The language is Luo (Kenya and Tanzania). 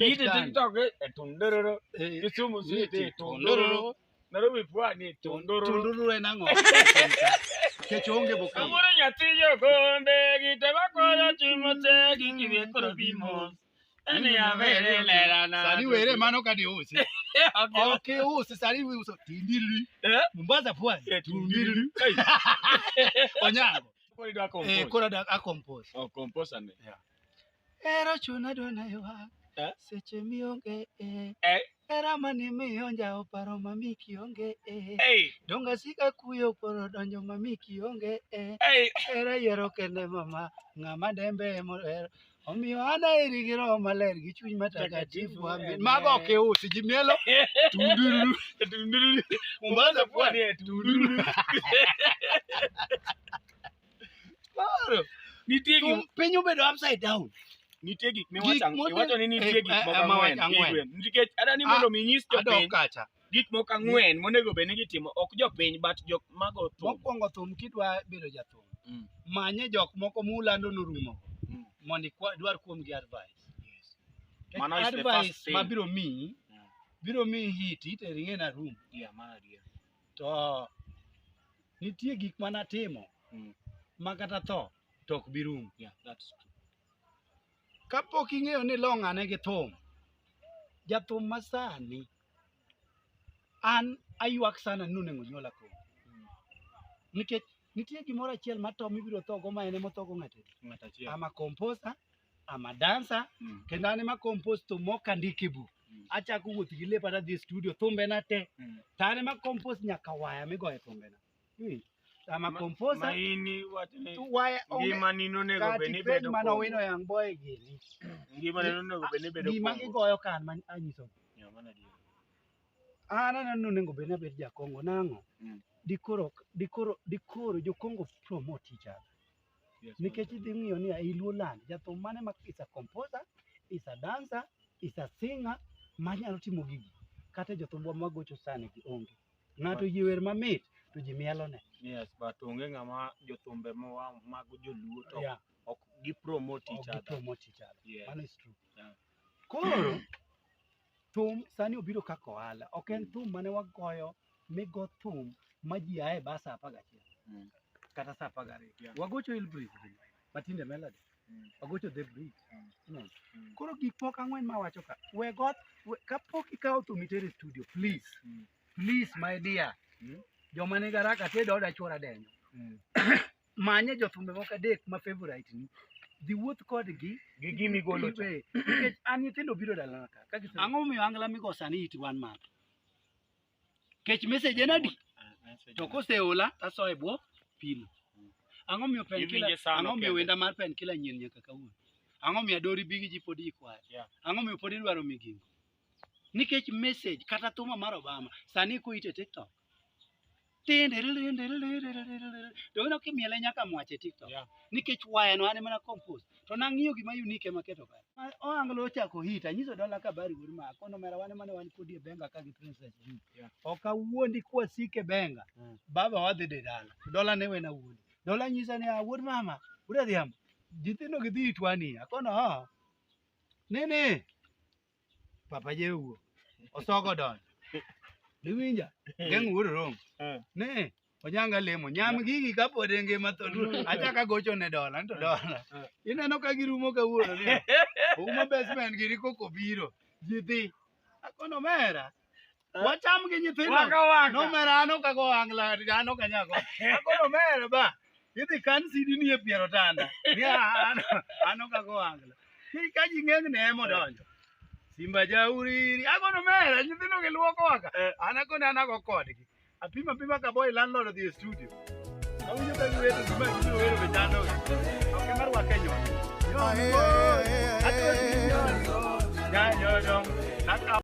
Eat it TikTok at Tundoro. Kisumu City, Tundoro. Nairobi Pwani, Tundoro and Ango. Kechonge Boka. Kamura Yatiyo Gombe, Gitabakola Chimote, Giki Korobimo. And they are very late. Sani were manoka di usi. Okay, usi sani we uso tindiri. Mumbaza pwani. Tindiri. Onyango. Kora da a compose. Oh, compose and Ero chuna dona yoha. Seche mionge era mani mionja oparo mami kionge donga sika kuyo poro donjo mami kionge era yero kende mama ngama dembe morero omiyo ana irigiro maler gi chuny matakatifu amen mago ke usi jimielo tunduru Mombasa pwani tunduru Claro nitie pinyo bedo upside down nitie gik miwacho ni nitie gik moko ang'wen nikech adani mondo minyis jopiny gik moko ang'wen monego bed ni gitimo ok jopiny but jok mago thum. Mokwongo thum kidwa bedo jathum manye jok moko mulando norumo mondo idwar kuomgi advice. Advice mabiro miyi biro miyi hit iteri na room to nitie gik manatimo makata tho tok bi rum. Kapok ing'eyo ni long ane gi thum jathum masani an ayuak sana nunengo nyola ko nikech nitie gimoro achiel mato mibiro thogo ma ene mothogo ng'ato achiel. Ama composer ama dancer kendo ane ma compose to moka ndike buk achako wuoth gi lepa dhi studio thumbe na te tane ma compose nyaka waya migoye thumbe na ama composer maini watne waya gima nino nego beni bedo mano wino yang boy gini gima nino nego beni bedo gima gigoyo kan man anyiso ana nego beni bedo ja Kongo nango dikoro jo Kongo promote each other nikech idhi ng'iyo ni iluo land jathum mane ma is a composer is a dancer is a singer manyalo timo gigi kata jothumwa magocho sani gi onge ng'ato yiwer mamit to ji mielone. Yes, but onge ng'ama jothumbe mag joluo to ok gi promote each other. Yes. That is true. Koro thum sani obiro kaka ohala ok en thum mane wagoyo migo thum ma ji ae basa 11 kata sa 12 wagocho Ilbridge Matin melody wagocho the bridge koro gik pok ang'wen mawacho ka we got kapok ikawo thum itere studio please my dear joma ni garaka tedo oda chora denyo manye jothumbe moko adek ma favorite ni dhi wuoth kodgi gi gimi golo nikech an nyithindo biro dalana ka ang'o miyo Ohangla migo sani it one man kech message en adi to koseola taso e bwo pilo ang'o miyo ang'o miyo wenda mar pen kila nyien nyaka kawuono ang'o miyo adori bigi ji pod ikwayo ang'o miyo pod idwaro migingo nikech message kata thuma mar Obama sani kuite TikTok to ino kimiele nyaka mwache TikTok nikech waya no ane mana compose to nang'iyo gima unique maketo ka Ohangla ochako hit anyiso dola ka bari gur ma kono mera wane mane wan kodi e benga ka gi Princess June ok awuondi kwasike benga baba wadhi de dala dola ne wena wuondi dola nyisa ni wuod mama uda dhiambo jithindo gidhi itwani akono nene papa jewo osogo don liwinja geng wuod rom ne onyanga lemo nyam gigi kapod ngima to achaka gocho ne dola to dola ineno ka girumo kawuono ni uma basement giri koko biro jidhi akono mera wacham gi nyithindo no mera ano ka Ohangla ano ka nyako akono mera ba idhi kan sidi ni e piero tanda ni ano ka Ohangla ka ji ng'eng ne modonjo simba jauriri akono mera nyithindo gi luoko waka anakone anago kodgi apima ka boy landlord the studio awinjo ka giwero gima gibiro wero be chando ok mar wakenyo yo atwa yo